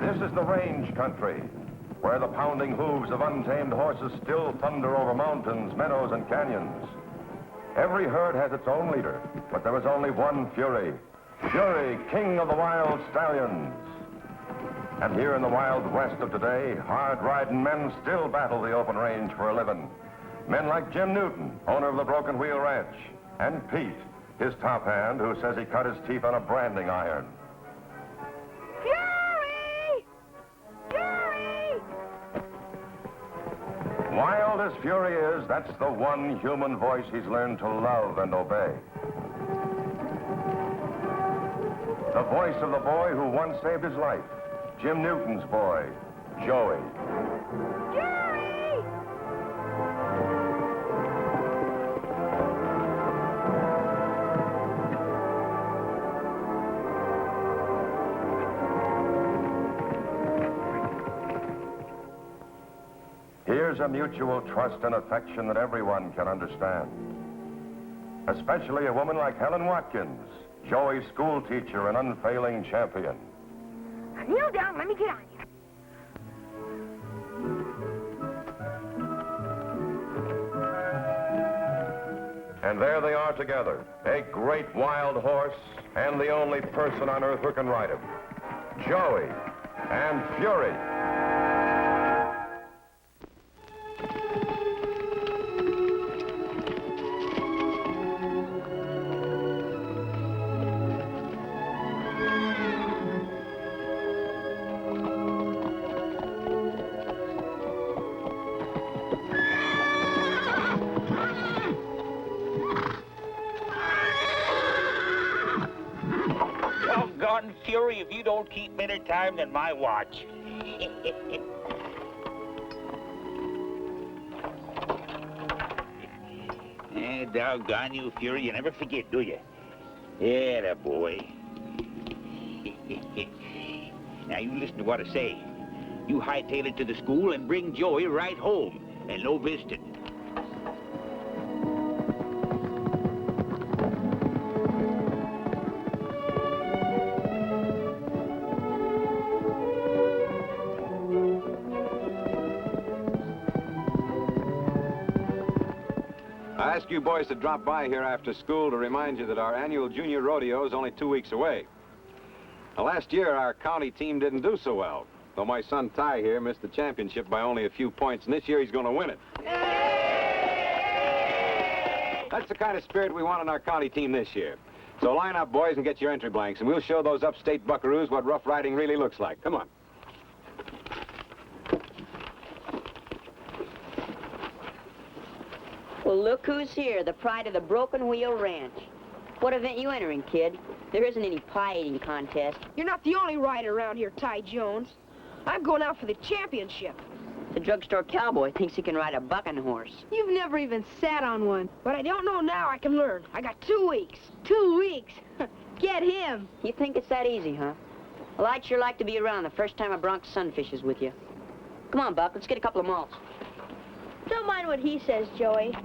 This is the range country, where the pounding hooves of untamed horses still thunder over mountains, meadows, and canyons. Every herd has its own leader, but there is only one Fury. Fury, king of the wild stallions. And here in the wild west of today, hard-riding men still battle the open range for a living. Men like Jim Newton, owner of the Broken Wheel Ranch, and Pete, his top hand, who says he cut his teeth on a branding iron. Fury! Fury! Wild as Fury is, that's the one human voice he's learned to love and obey. The voice of the boy who once saved his life, Jim Newton's boy, Joey. Fury! Here's a mutual trust and affection that everyone can understand. Especially a woman like Helen Watkins, Joey's school teacher and unfailing champion. Kneel down, let me get on you. And there they are together, a great wild horse and the only person on earth who can ride him. Joey and Fury. Fury, if you don't keep better time than my watch. Doggone you, Fury, you never forget, do you? Yeah, boy. Now, you listen to what I say. You hightail it to the school and bring Joey right home, and no visiting. I ask you boys to drop by here after school to remind you that our annual Junior Rodeo is only 2 weeks away. Now, last year, our county team didn't do so well, though my son Ty here missed the championship by only a few points, and this year he's going to win it. Yay! That's the kind of spirit we want on our county team this year. So line up, boys, and get your entry blanks, and we'll show those upstate buckaroos what rough riding really looks like. Come on. Well, look who's here, the pride of the Broken Wheel Ranch. What event you entering, kid? There isn't any pie-eating contest. You're not the only rider around here, Ty Jones. I'm going out for the championship. The drugstore cowboy thinks he can ride a bucking horse. You've never even sat on one. But I don't know now I can learn. I got 2 weeks. 2 weeks. Get him. You think it's that easy, huh? Well, I'd sure like to be around the first time a Bronx Sunfish is with you. Come on, Buck, let's get a couple of malts. Don't mind what he says, Joey.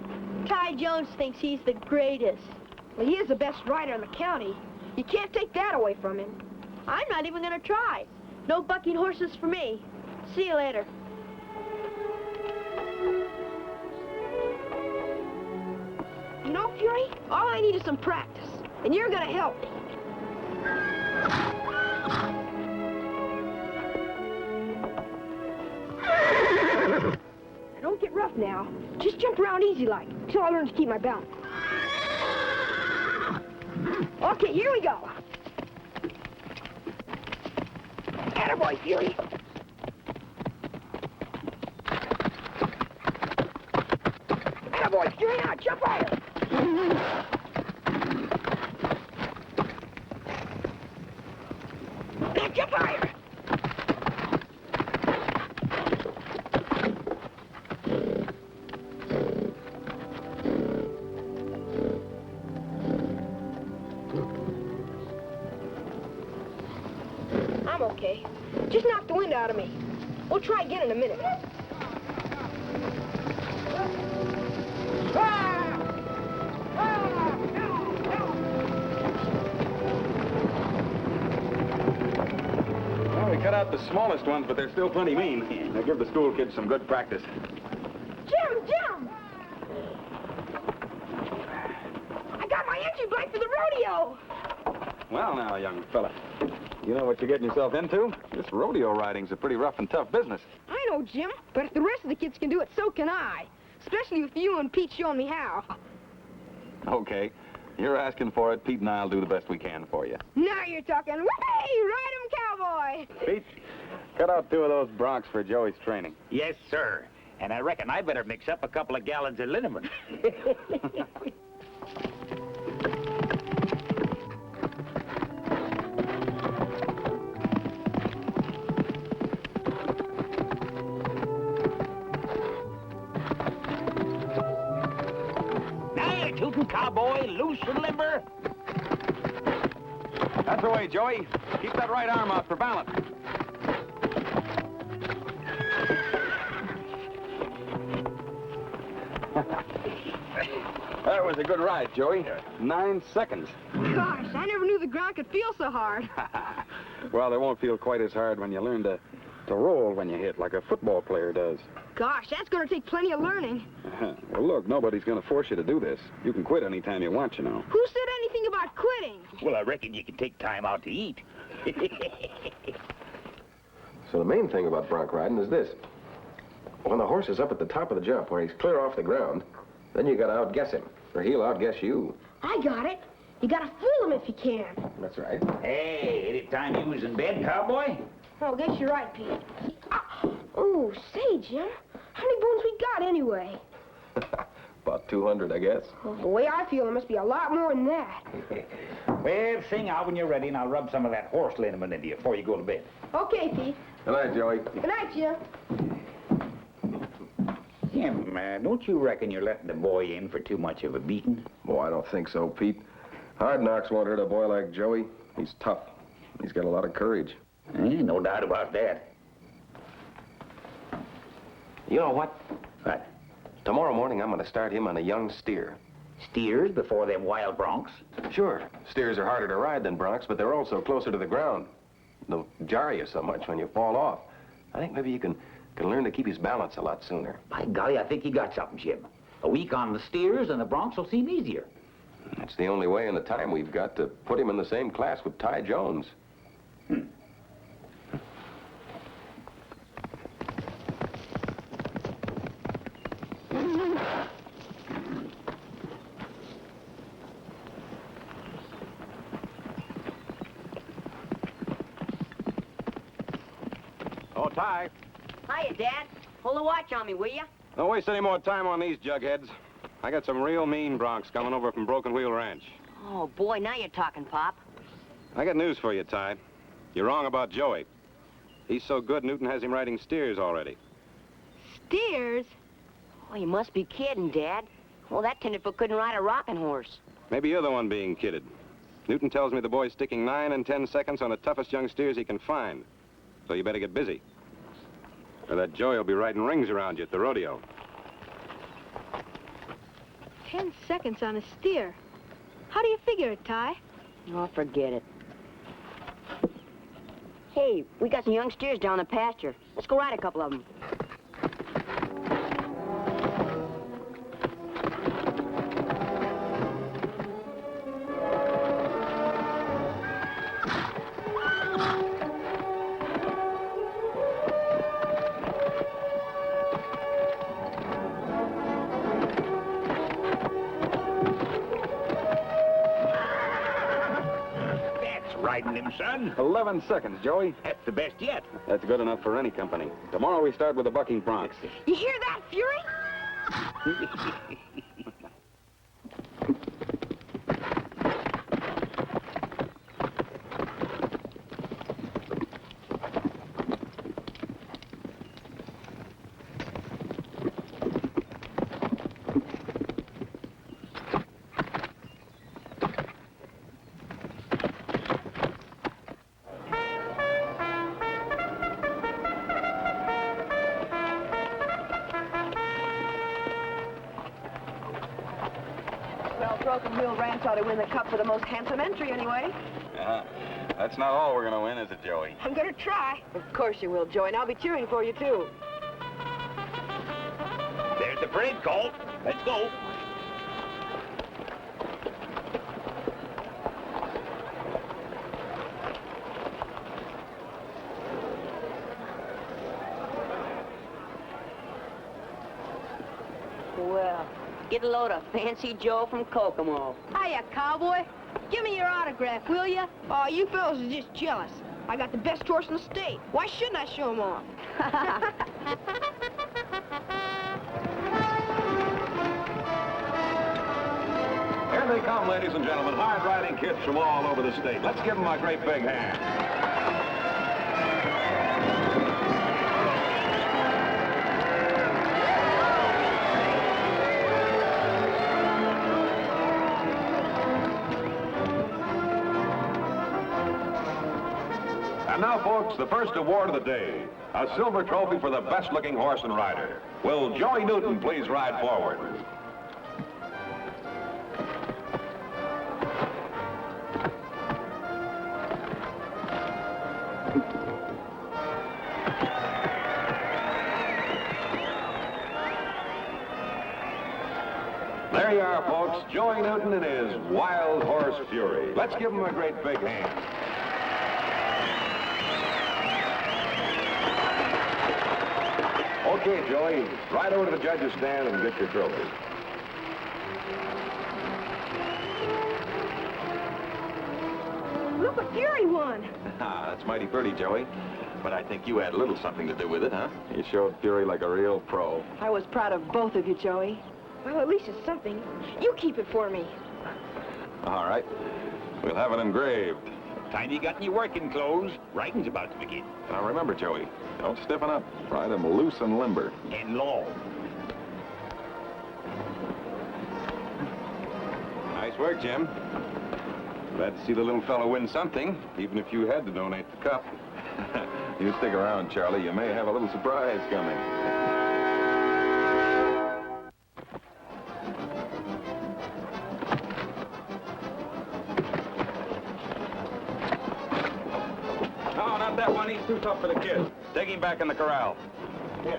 Ty Jones thinks he's the greatest. Well, he is the best rider in the county. You can't take that away from him. I'm not even gonna try. No bucking horses for me. See you later. You know, Fury, all I need is some practice, and you're gonna help me. Don't get rough now. Just jump around easy like, till I learn to keep my balance. Okay, here we go. Attaboy, Fury. Attaboy, Fury, now jump higher. Now jump higher. I'm okay. Just knock the wind out of me. We'll try again in a minute. Well, we cut out the smallest ones, but they're still plenty mean. They give the school kids some good practice. Jim! I got my entry blank for the rodeo! Well, now, young fella, you know what you're getting yourself into? This rodeo riding's a pretty rough and tough business. I know, Jim, but if the rest of the kids can do it, so can I. Especially with you and Pete showing me how. Okay. You're asking for it. Pete and I'll do the best we can for you. Now you're talking. Whee! Ride 'em, cowboy! Pete, cut out 2 of those broncs for Joey's training. Yes, sir. And I reckon I better mix up a couple of gallons of liniment. Now you're tootin', cowboy, loose and limber. That's the way, Joey. Keep that right arm out for balance. That was a good ride, Joey. 9 seconds. Gosh, I never knew the ground could feel so hard. Well, it won't feel quite as hard when you learn to roll when you hit, like a football player does. Gosh, that's going to take plenty of learning. Well, look, nobody's going to force you to do this. You can quit any time you want, you know. Who said anything about quitting? Well, I reckon you can take time out to eat. So the main thing about bronc riding is this. When the horse is up at the top of the jump where he's clear off the ground, then you got to outguess him, or he'll outguess you. I got it. You got to fool him if you can. That's right. Hey, any time you was in bed, cowboy? Oh, I guess you're right, Pete. Oh, say, Jim, how many bones we got anyway? About 200, I guess. Well, the way I feel, there must be a lot more than that. Well, sing out when you're ready, and I'll rub some of that horse liniment into you before you go to bed. Okay, Pete. Good night, Joey. Good night, Jim. Jim, don't you reckon you're letting the boy in for too much of a beating? Oh, I don't think so, Pete. Hard knocks won't hurt a boy like Joey. He's tough. He's got a lot of courage. No doubt about that. You know what? What? Tomorrow morning, I'm going to start him on a young steer. Steers before them wild broncs? Sure, steers are harder to ride than broncs, but they're also closer to the ground. They'll jar you so much when you fall off. I think maybe you can learn to keep his balance a lot sooner. By golly, I think you got something, Jim. A week on the steers and the broncs will seem easier. That's the only way in the time we've got to put him in the same class with Ty Jones. Oh, Ty. Hiya, Dad. Hold a watch on me, will ya? Don't waste any more time on these jugheads. I got some real mean broncs coming over from Broken Wheel Ranch. Oh, boy, now you're talking, Pop. I got news for you, Ty. You're wrong about Joey. He's so good, Newton has him riding steers already. Steers? Oh, you must be kidding, Dad. Well, that tenderfoot couldn't ride a rocking horse. Maybe you're the one being kidded. Newton tells me the boy's sticking 9 and 10 seconds on the toughest young steers he can find. So you better get busy. Or that Joey will be riding rings around you at the rodeo. 10 seconds on a steer. How do you figure it, Ty? Oh, forget it. Hey, we got some young steers down the pasture. Let's go ride a couple of them. Riding him, son. 11 seconds, Joey. That's the best yet. That's good enough for any company. Tomorrow we start with the bucking broncs. You hear that, Fury? Well, Broken Wheel Ranch ought to win the cup for the most handsome entry, anyway. That's not all we're going to win, is it, Joey? I'm gonna try. Of course you will, Joey, and I'll be cheering for you, too. There's the parade call. Let's go. Well, get a load of Fancy Joe from Kokomo. Hiya, cowboy. Give me your autograph, will ya? Oh, you fellas are just jealous. I got the best horse in the state. Why shouldn't I show him off? Here they come, ladies and gentlemen, hard-riding kids from all over the state. Let's give them a great big hand. And now, folks, the first award of the day, a silver trophy for the best-looking horse and rider. Will Joey Newton please ride forward? There you are, folks, Joey Newton and his Wild Horse Fury. Let's give him a great big hand. Okay, Joey, right over to the judge's stand and get your trophy. Look what Fury won. That's mighty pretty, Joey. But I think you had a little something to do with it, huh? You showed Fury like a real pro. I was proud of both of you, Joey. Well, at least it's something. You keep it for me. All right. We'll have it engraved. Time you got in your working clothes, riding's about to begin. Now remember, Joey, don't stiffen up. Ride him loose and limber. And long. Nice work, Jim. Glad to see the little fellow win something, even if you had to donate the cup. You stick around, Charlie. You may have a little surprise coming. No, not that one. He's too tough for the kid. Take him back in the corral. You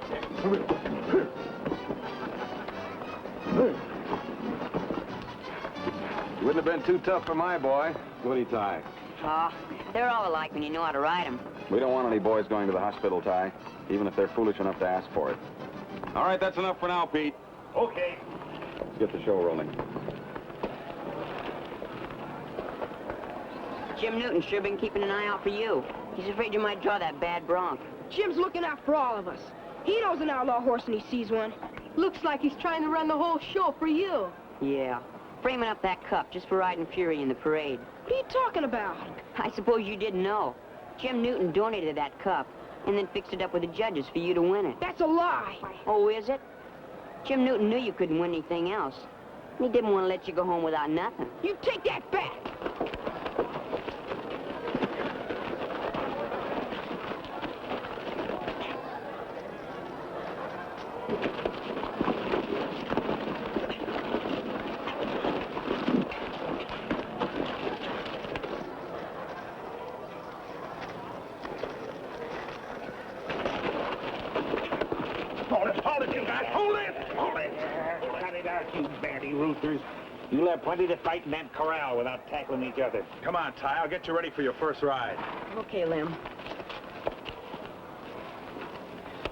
wouldn't have been too tough for my boy, would he, Ty? Oh, they're all alike when you know how to ride them. We don't want any boys going to the hospital, Ty, even if they're foolish enough to ask for it. All right, that's enough for now, Pete. Okay. Let's get the show rolling. Jim Newton's sure been keeping an eye out for you. He's afraid you might draw that bad bronc. Jim's looking out for all of us. He knows an outlaw horse when he sees one. Looks like he's trying to run the whole show for you. Yeah. Framing up that cup just for riding Fury in the parade. What are you talking about? I suppose you didn't know. Jim Newton donated that cup and then fixed it up with the judges for you to win it. That's a lie. Oh, is it? Jim Newton knew you couldn't win anything else. He didn't want to let you go home without nothing. You take that back. Hold it, you guys. Hold it. Hold it. Cut it out, you bandy roosters. You'll have plenty to fight in that corral without tackling each other. Come on, Ty. I'll get you ready for your first ride. Okay, Lem.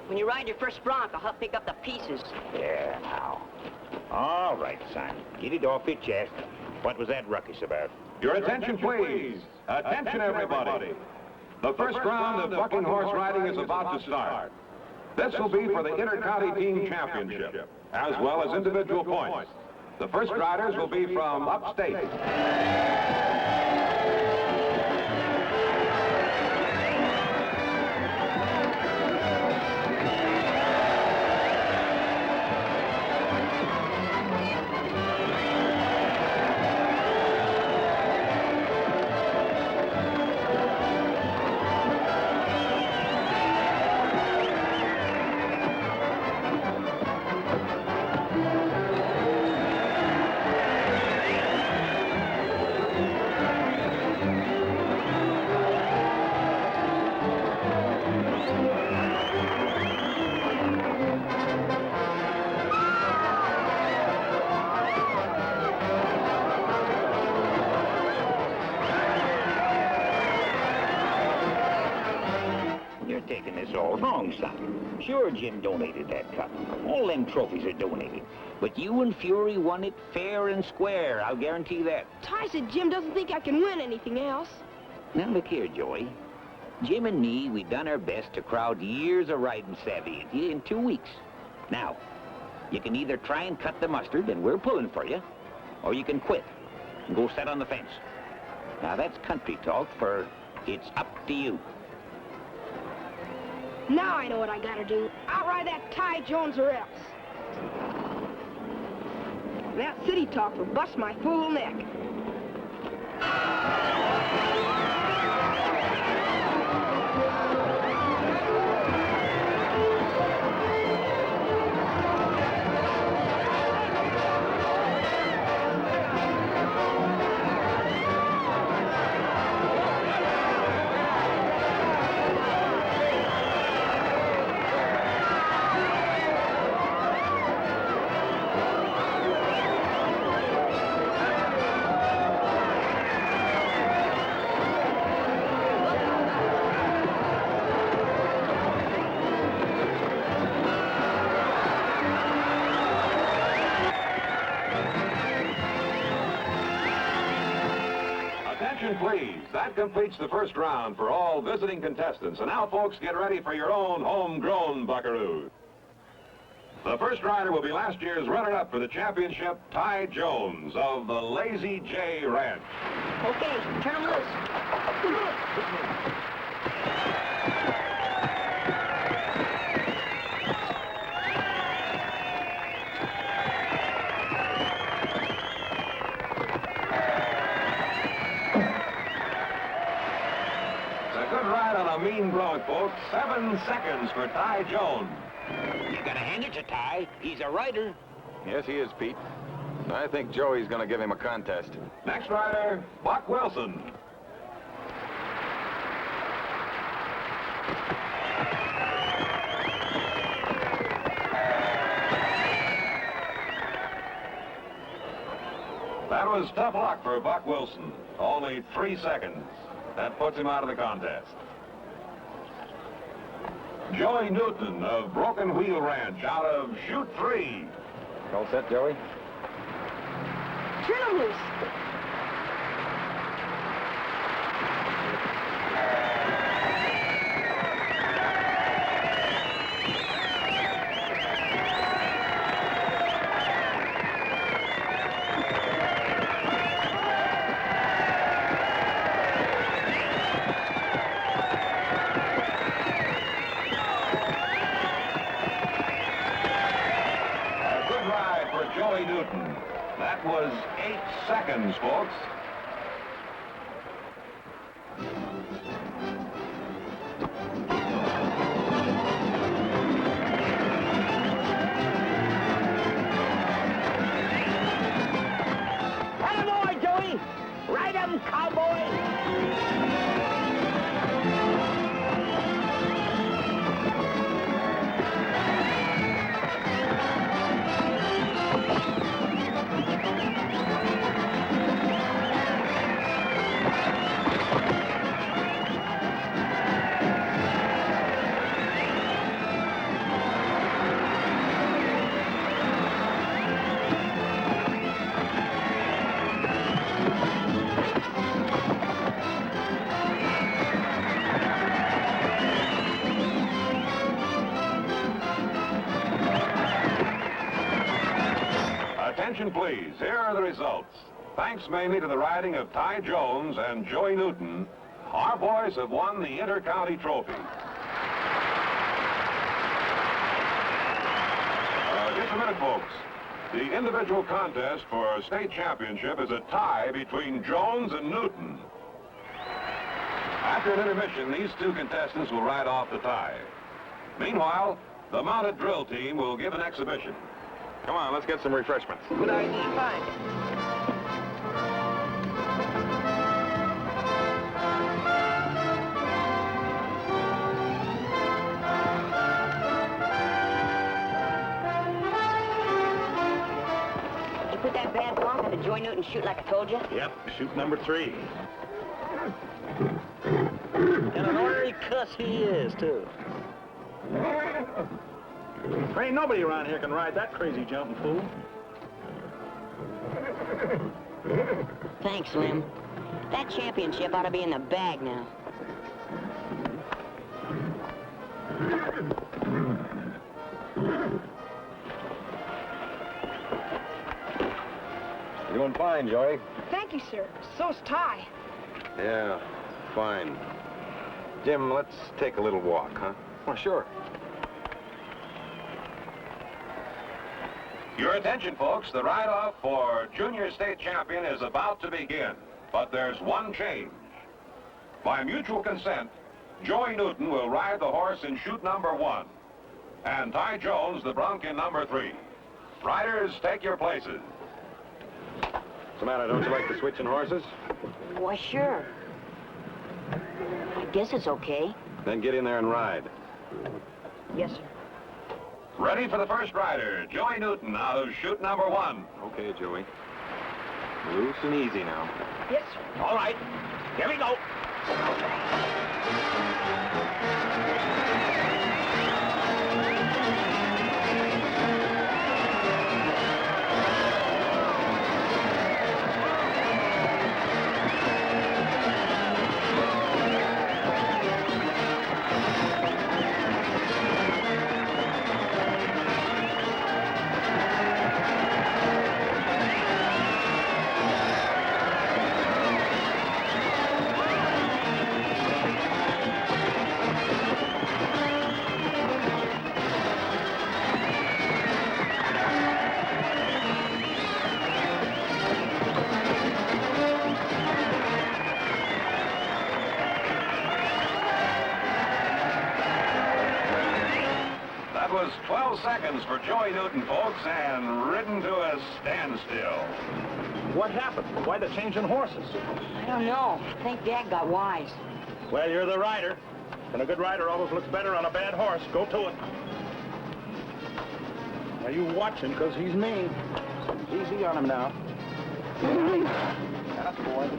When you ride your first bronc, I'll help pick up the pieces. Yeah, now. All right, son. Get it off your chest. What was that ruckus about? Your attention, please. Attention, everybody. The first round of bucking horse riding is about to start. This will be for the Inter-County Team Championship, as well as individual points. The first riders will be from upstate. That's all wrong, son. Sure, Jim donated that cup. All them trophies are donated. But you and Fury won it fair and square, I'll guarantee that. Ty said Jim doesn't think I can win anything else. Now, look here, Joey. Jim and me, we done our best to crowd years of riding savvy into you in 2 weeks. Now, you can either try and cut the mustard, and we're pulling for you, or you can quit and go sit on the fence. Now, that's country talk for it's up to you. Now I know what I gotta do. Outride that Ty Jones or else. That city talk will bust my fool neck. Please, that completes the first round for all visiting contestants. And now, folks, get ready for your own homegrown buckaroos. The first rider will be last year's runner-up for the championship, Ty Jones of the Lazy J Ranch. Okay, turn 'em loose. A mean bronc, folks. 7 seconds for Ty Jones. You gotta hand it to Ty. He's a rider. Yes, he is, Pete. I think Joey's gonna give him a contest. Next rider, Buck Wilson. That was tough luck for Buck Wilson. Only 3 seconds. That puts him out of the contest. Joey Newton of Broken Wheel Ranch out of Chute 3. All set, Joey? Turn 'em loose. Joey Newton. That was 8 seconds, folks. Attaboy, Joey! Ride 'em, cowboy! Attention, please. Here are the results. Thanks mainly to the riding of Ty Jones and Joey Newton, our boys have won the Inter-County Trophy. Just a minute, folks. The individual contest for state championship is a tie between Jones and Newton. After an intermission, these two contestants will ride off the tie. Meanwhile, the mounted drill team will give an exhibition. Come on, let's get some refreshments. Good idea. Fine. You put that bad bronc on the Joy Newton chute like I told you? Yep, chute number 3. And an ornery cuss he is, too. There ain't nobody around here can ride that crazy jumping fool. Thanks, Lim. That championship ought to be in the bag now. You're doing fine, Joey. Thank you, sir. So's Ty. Yeah, fine. Jim, let's take a little walk, huh? Well, sure. Your attention, folks. The ride-off for Junior State Champion is about to begin. But there's one change. By mutual consent, Joey Newton will ride the horse in chute number 1, and Ty Jones the bronc in number 3. Riders, take your places. What's the matter? Don't you like the switching horses? Why, sure. I guess it's okay. Then get in there and ride. Yes, sir. Ready for the first rider, Joey Newton out of chute number 1. Okay, Joey. Loose and easy now. Yes, sir. All right, here we go. That was 12 seconds for Joey Newton, folks, and ridden to a standstill. What happened? Why the change in horses? I don't know. I think Dad got wise. Well, you're the rider. And a good rider always looks better on a bad horse. Go to it. Are you watching? Because he's mean. Easy on him now. That's boy.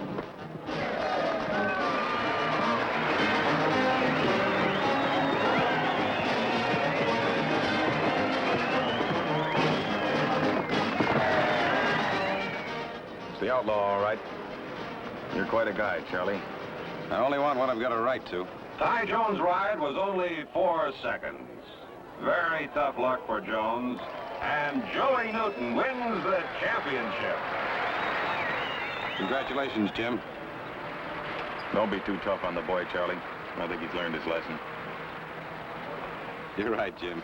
It's the outlaw, all right. You're quite a guy, Charlie. I only want what I've got a right to. Ty Jones' ride was only 4 seconds. Very tough luck for Jones. And Joey Newton wins the championship. Congratulations, Jim. Don't be too tough on the boy, Charlie. I think he's learned his lesson. You're right, Jim.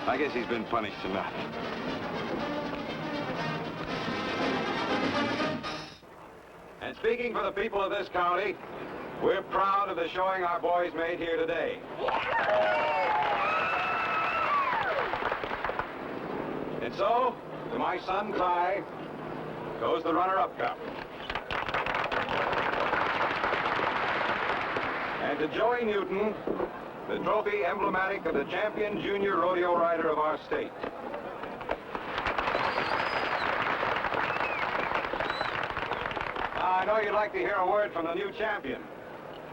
I guess he's been punished enough. And speaking for the people of this county, we're proud of the showing our boys made here today. And so, to my son Ty, goes the runner-up cup. And to Joey Newton, the trophy emblematic of the champion junior rodeo rider of our state. I know you'd like to hear a word from the new champion.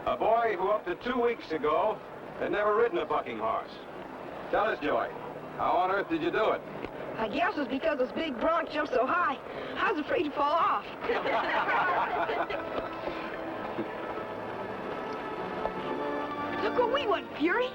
A boy who up to 2 weeks ago had never ridden a bucking horse. Tell us, Joey, how on earth did you do it? I guess it's because this big bronc jumped so high, I was afraid to fall off. Look what we went, Fury.